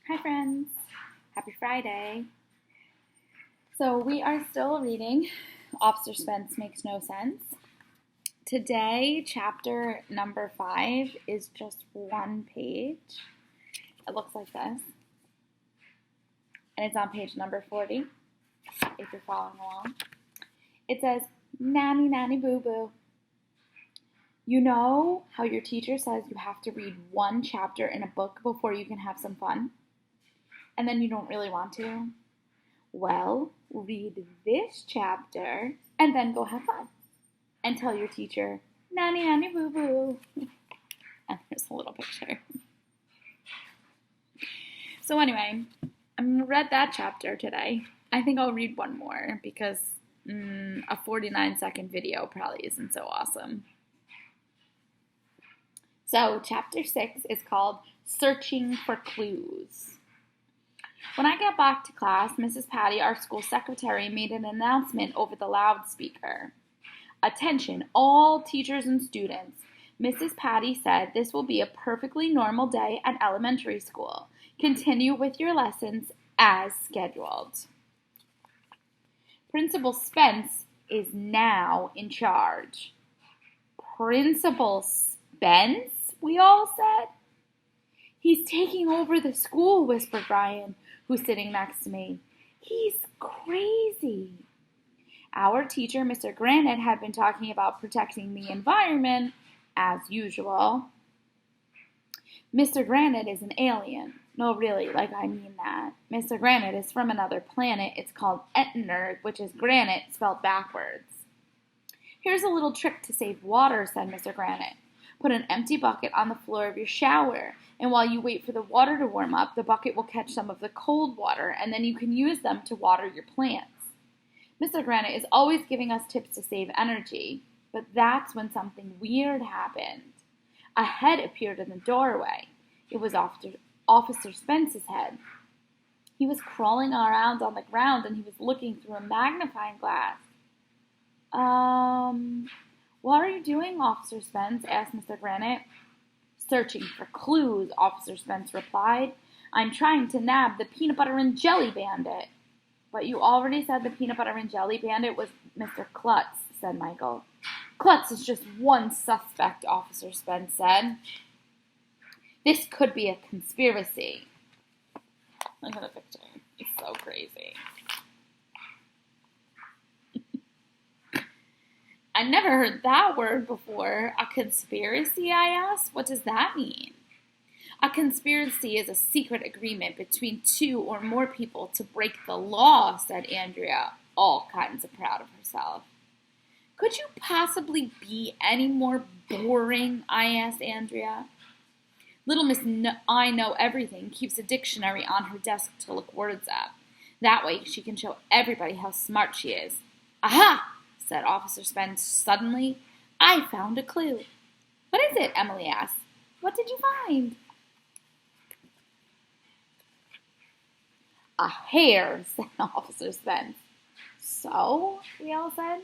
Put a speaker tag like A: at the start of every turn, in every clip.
A: Hi friends, happy Friday. So we are still reading Officer Spence Makes No Sense. Today, chapter number 5 is just one page. It looks like this. And it's on page number 40, if you're following along. It says, Nanny, nanny, boo, boo. You know how your teacher says you have to read one chapter in a book before you can have some fun? And then you don't really want to? Well, read this chapter and then go have fun. And tell your teacher, nanny, nanny, boo, boo. And there's a little picture. So anyway, I read that chapter today. I think I'll read one more because a 49-second video probably isn't so awesome. So chapter 6 is called Searching for Clues. When I got back to class, Mrs. Patty, our school secretary, made an announcement over the loudspeaker. Attention, all teachers and students. Mrs. Patty said this will be a perfectly normal day at elementary school. Continue with your lessons as scheduled. Principal Spence is now in charge. Principal Spence? We all said. He's taking over the school, whispered Ryan, who's sitting next to me. He's crazy. Our teacher, Mr. Granite, had been talking about protecting the environment, as usual. Mr. Granite is an alien. No, really, I mean that. Mr. Granite is from another planet. It's called Ettenerd, which is granite spelled backwards. Here's a little trick to save water, said Mr. Granite. Put an empty bucket on the floor of your shower, and while you wait for the water to warm up, the bucket will catch some of the cold water, and then you can use them to water your plants. Mr. Granite is always giving us tips to save energy, but that's when something weird happened. A head appeared in the doorway. It was Officer Spence's head. He was crawling around on the ground, and he was looking through a magnifying glass. What are you doing, Officer Spence? Asked Mr. Granite. Searching for clues, Officer Spence replied. I'm trying to nab the peanut butter and jelly bandit. But you already said the peanut butter and jelly bandit was Mr. Klutz, said Michael. Klutz is just one suspect, Officer Spence said. This could be a conspiracy. Look at the picture. It's so crazy. I never heard that word before. A conspiracy, I asked? What does that mean? A conspiracy is a secret agreement between two or more people to break the law, said Andrea, all kinds of proud of herself. Could you possibly be any more boring? I asked Andrea. Little Miss I Know Everything keeps a dictionary on her desk to look words up. That way she can show everybody how smart she is. Aha! Said Officer Spence suddenly. I found a clue. What is it? Emily asked. What did you find? A hair, said Officer Spence. So, we all said.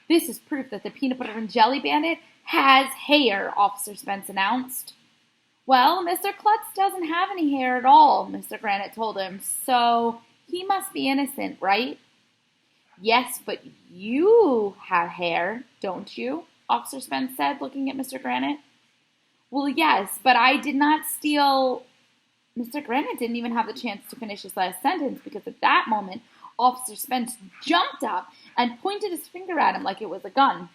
A: This is proof that the peanut butter and jelly bandit has hair, Officer Spence announced. Well, Mr. Klutz doesn't have any hair at all, Mr. Granite told him, so he must be innocent, right? Yes, but you have hair, don't you? Officer Spence said, looking at Mr. Granite. Well, yes, but I did not steal... Mr. Granite didn't even have the chance to finish his last sentence because at that moment, Officer Spence jumped up and pointed his finger at him like it was a gun.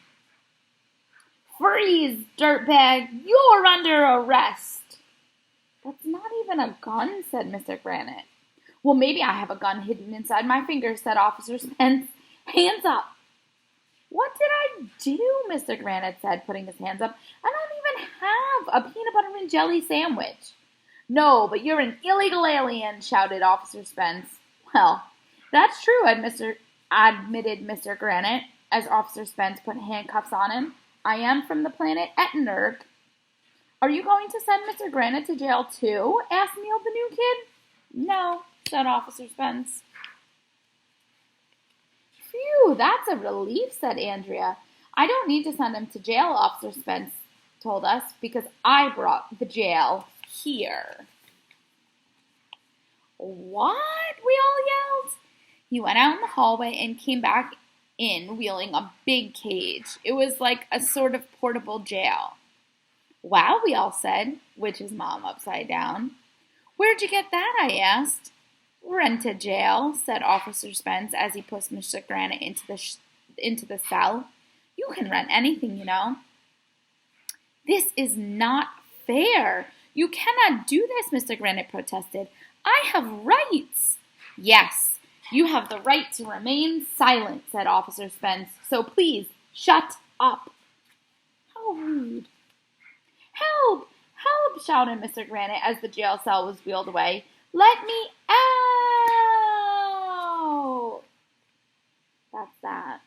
A: Freeze, dirtbag! You're under arrest! That's not even a gun, said Mr. Granite. Well, maybe I have a gun hidden inside my fingers, said Officer Spence. Hands up! What did I do? Mr. Granite said, putting his hands up. I don't even have a peanut butter and jelly sandwich. No, but you're an illegal alien, shouted Officer Spence. Well, that's true, admitted Mr. Granite, as Officer Spence put handcuffs on him. I am from the planet Ettenerd. Are you going to send Mr. Granite to jail too? Asked Neil the new kid. No, said Officer Spence. Phew, that's a relief, said Andrea. I don't need to send him to jail, Officer Spence told us, because I brought the jail here. What? We all yelled. He went out in the hallway and came back in wheeling a big cage. It was like a sort of portable jail. Wow, we all said, Witch's mom upside down. Where'd you get that? I asked. Rent a jail, said Officer Spence as he pushed Mr. Granite into the cell. You can rent anything, you know. This is not fair. You cannot do this, Mr. Granite protested. I have rights. Yes, you have the right to remain silent, said Officer Spence. So please, shut up. How rude. Help! Help! Shouted Mr. Granite as the jail cell was wheeled away. Let me out! That's that.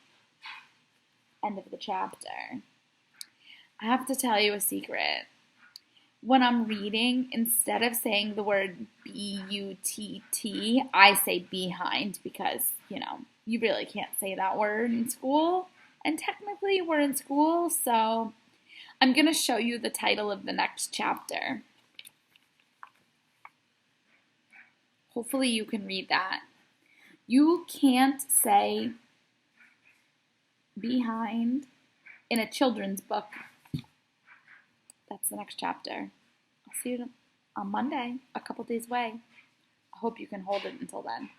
A: End of the chapter. I have to tell you a secret. When I'm reading, instead of saying the word B-U-T-T, I say behind because, you really can't say that word in school. And technically we're in school, so I'm going to show you the title of the next chapter. Hopefully you can read that. You can't say behind in a children's book. That's the next chapter. I'll see you on Monday, a couple days away. I hope you can hold it until then.